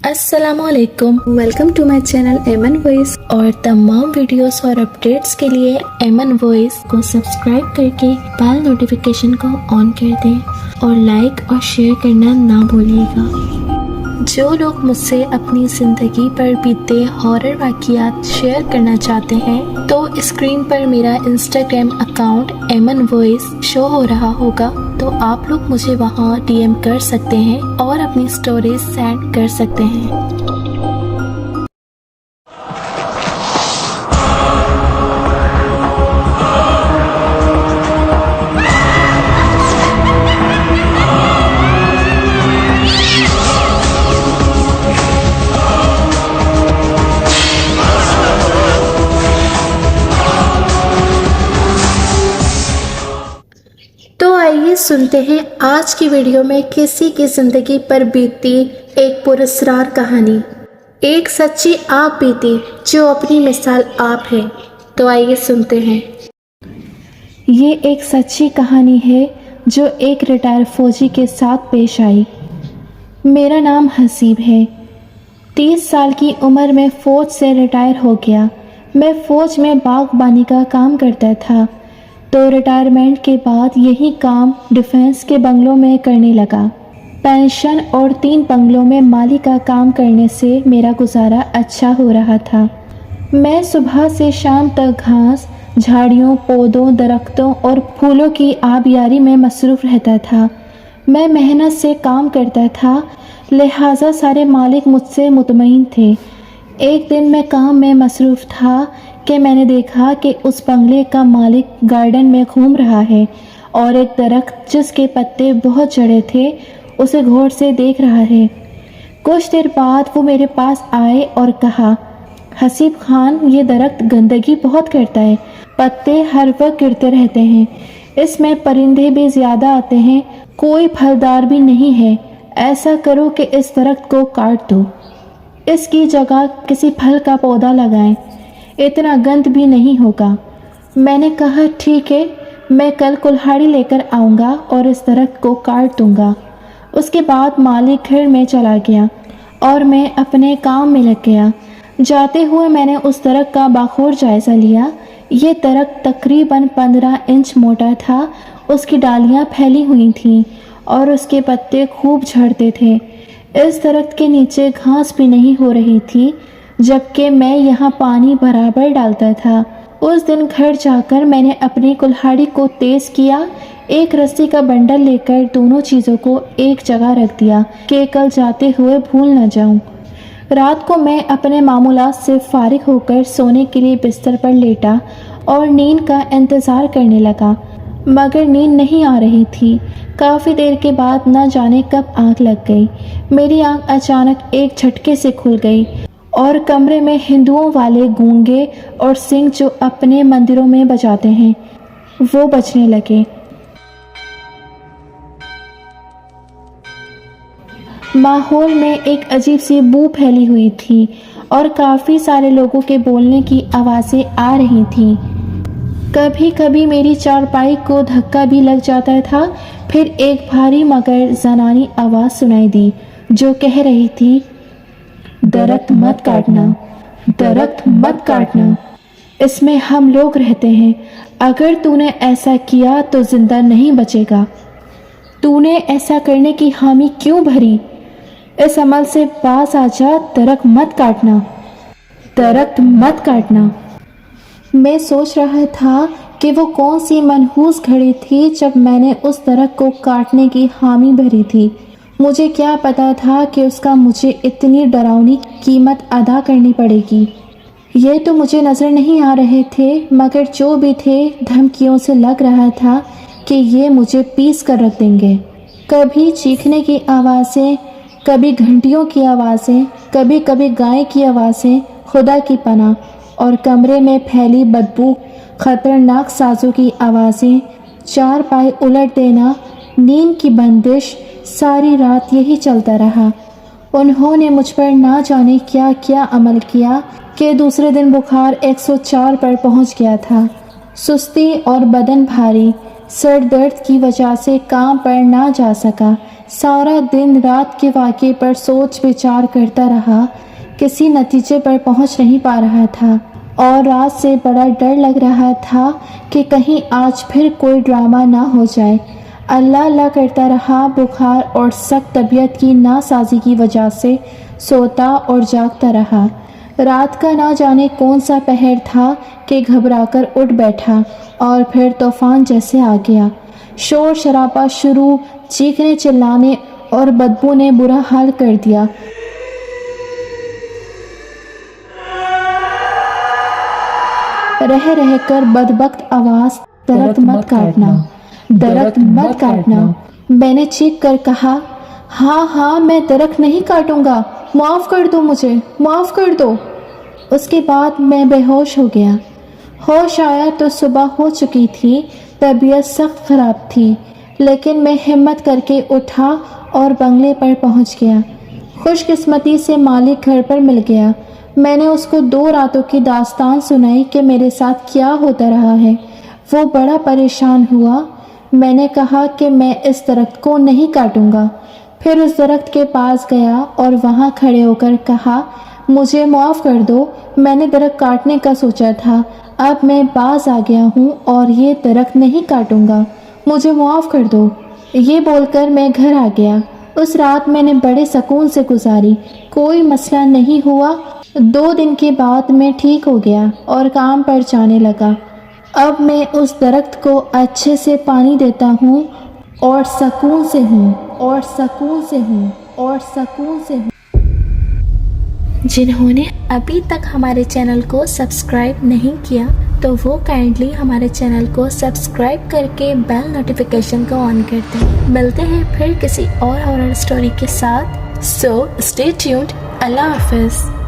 अस्सलाम वालेकुम, welcome to my channel एमन वॉइस। और तमाम वीडियोस और अपडेट्स के लिए एमन वॉइस को सब्सक्राइब करके बेल नोटिफिकेशन को ऑन कर दें और लाइक और शेयर करना ना भूलिएगा। जो लोग मुझसे अपनी ज़िंदगी पर बीते हॉरर वाक़ियात शेयर करना चाहते हैं तो स्क्रीन पर मेरा इंस्टाग्राम अकाउंट एमन वॉइस शो हो रहा होगा, तो आप लोग मुझे वहाँ डीएम कर सकते हैं और अपनी स्टोरीज सेंड कर सकते हैं। तो आइए सुनते हैं आज की वीडियो में किसी की ज़िंदगी पर बीती एक पुरस्कार कहानी। एक सच्ची आप बीती जो अपनी मिसाल आप है। तो आइए सुनते हैं। ये एक सच्ची कहानी है जो एक रिटायर फौजी के साथ पेश आई। मेरा नाम हसीब है। 30 साल की उम्र में फ़ौज से रिटायर हो गया। मैं फ़ौज में बागबानी का काम करता था, तो रिटायरमेंट के बाद यही काम डिफेंस के बंगलों में करने लगा। पेंशन और 3 बंगलों में माली का काम करने से मेरा गुजारा अच्छा हो रहा था। मैं सुबह से शाम तक घास, झाड़ियों, पौधों, दरख्तों और फूलों की आबियारी में मसरूफ़ रहता था। मैं मेहनत से काम करता था, लिहाजा सारे मालिक मुझसे मुतमईन थे। एक दिन मैं काम में मसरूफ़ था कि मैंने देखा कि उस बंगले का मालिक गार्डन में घूम रहा है और एक दरख्त जिसके पत्ते बहुत झड़े थे उसे गौर से देख रहा है। कुछ देर बाद वो मेरे पास आए और कहा, हसीब खान, ये दरख्त गंदगी बहुत करता है, पत्ते हर वक्त गिरते रहते हैं, इसमें परिंदे भी ज़्यादा आते हैं, कोई फलदार भी नहीं है। ऐसा करो कि इस दरख्त को काट दो, इसकी जगह किसी फल का पौधा लगाएं, इतना गंद भी नहीं होगा। मैंने कहा ठीक है, मैं कल कुल्हाड़ी लेकर आऊँगा और इस दरख्त को काट दूँगा। उसके बाद मालिक घर में चला गया और मैं अपने काम में लग गया। जाते हुए मैंने उस दरख्त का बाखूर जायज़ा लिया। ये दरख्त तकरीबन 15 इंच मोटा था, उसकी डालियाँ फैली हुई थीं और उसके पत्ते खूब झड़ते थे। इस दरख्त के नीचे घास भी नहीं हो रही थी, जबकि मैं यहाँ पानी बराबर डालता था। उस दिन घर जाकर मैंने अपनी कुल्हाड़ी को तेज़ किया, एक रस्सी का बंडल लेकर दोनों चीज़ों को एक जगह रख दिया कि कल जाते हुए भूल न जाऊं। रात को मैं अपने मामूलात से फारिग होकर सोने के लिए बिस्तर पर लेटा और नींद का इंतज़ार करने लगा, मगर नींद नहीं आ रही थी। काफ़ी देर के बाद न जाने कब आँख लग गई। मेरी आँख अचानक एक झटके से खुल गई और कमरे में हिंदुओं वाले गूंगे और सिंह जो अपने मंदिरों में बजाते हैं वो बजने लगे। माहौल में एक अजीब सी बू फैली हुई थी और काफ़ी सारे लोगों के बोलने की आवाज़ें आ रही थीं। कभी कभी मेरी चारपाई को धक्का भी लग जाता था। फिर एक भारी मगर जनानी आवाज़ सुनाई दी जो कह रही थी, दरख्त मत काटना, दरख्त मत काटना, इसमें हम लोग रहते हैं, अगर तूने ऐसा किया तो ज़िंदा नहीं बचेगा। तूने ऐसा करने की हामी क्यों भरी? इस अमल से बाज आ जा, दरख्त मत काटना, दरख्त मत काटना। मैं सोच रहा था कि वो कौन सी मनहूस घड़ी थी जब मैंने उस दरख्त को काटने की हामी भरी थी। मुझे क्या पता था कि उसका मुझे इतनी डरावनी कीमत अदा करनी पड़ेगी। ये तो मुझे नज़र नहीं आ रहे थे, मगर जो भी थे धमकियों से लग रहा था कि ये मुझे पीस कर रख देंगे। कभी चीखने की आवाज़ें, कभी घंटियों की आवाज़ें, कभी कभी गाय की आवाज़ें, खुदा की पनाह, और कमरे में फैली बदबू, ख़तरनाक सांसों की आवाज़ें, चारपाई उलट देना, नींद की बंदिश। सारी रात यही चलता रहा। उन्होंने मुझ पर ना जाने क्या क्या अमल किया कि दूसरे दिन बुखार 104 पर पहुंच गया था। सुस्ती और बदन भारी, सर दर्द की वजह से काम पर ना जा सका। سارا دن رات کے واقعے پر سوچ وچار کرتا رہا، کسی نتیجے پر پہنچ نہیں پا رہا تھا اور رات سے بڑا ڈر لگ رہا تھا کہ کہیں آج پھر کوئی ڈرامہ نہ ہو جائے۔ اللہ اللہ کرتا رہا، بخار اور سخت طبیعت کی ناسازی کی وجہ سے سوتا اور جاگتا رہا۔ رات کا نہ جانے کون سا پہر تھا کہ گھبرا کر اٹھ بیٹھا اور پھر طوفان جیسے آ گیا۔ شور شرابہ شروع، چیخنے چلانے اور بدبو نے برا حال کر دیا۔ رہ رہ کر بدبخت آواز، درخت مت کاٹنا، درخت مت کاٹنا۔ میں نے چیخ کر کہا، ہاں میں درخت نہیں کاٹوں گا، معاف کر دو مجھے، معاف کر دو۔ اس کے بعد میں بے ہوش ہو گیا۔ ہوش آیا تو صبح ہو چکی تھی، طبیعت سخت خراب تھی، لیکن میں ہمت کر کے اٹھا اور بنگلے پر پہنچ گیا۔ خوش قسمتی سے مالک گھر پر مل گیا۔ میں نے اس کو 2 راتوں کی داستان سنائی کہ میرے ساتھ کیا ہوتا رہا ہے۔ وہ بڑا پریشان ہوا۔ میں نے کہا کہ میں اس درخت کو نہیں کاٹوں گا۔ پھر اس درخت کے پاس گیا اور وہاں کھڑے ہو کر کہا، مجھے معاف کر دو، میں نے درخت کاٹنے کا سوچا تھا، اب میں باز آ گیا ہوں اور یہ درخت نہیں کاٹوں گا، مجھے معاف کر دو۔ یہ بول کر میں گھر آ گیا۔ اس رات میں نے بڑے سکون سے گزاری، کوئی مسئلہ نہیں ہوا۔ 2 دن کے بعد میں ٹھیک ہو گیا اور کام پر جانے لگا۔ اب میں اس درخت کو اچھے سے پانی دیتا ہوں اور سکون سے ہوں، اور سکون سے ہوں، اور سکون سے ہوں۔ جنہوں نے ابھی تک ہمارے چینل کو سبسکرائب نہیں کیا تو وہ کائنڈلی ہمارے چینل کو سبسکرائب کر کے بیل نوٹیفیکیشن کو آن کر دیں۔ ملتے ہیں پھر کسی اور ہارر اسٹوری کے ساتھ۔ So stay tuned. اللہ حافظ۔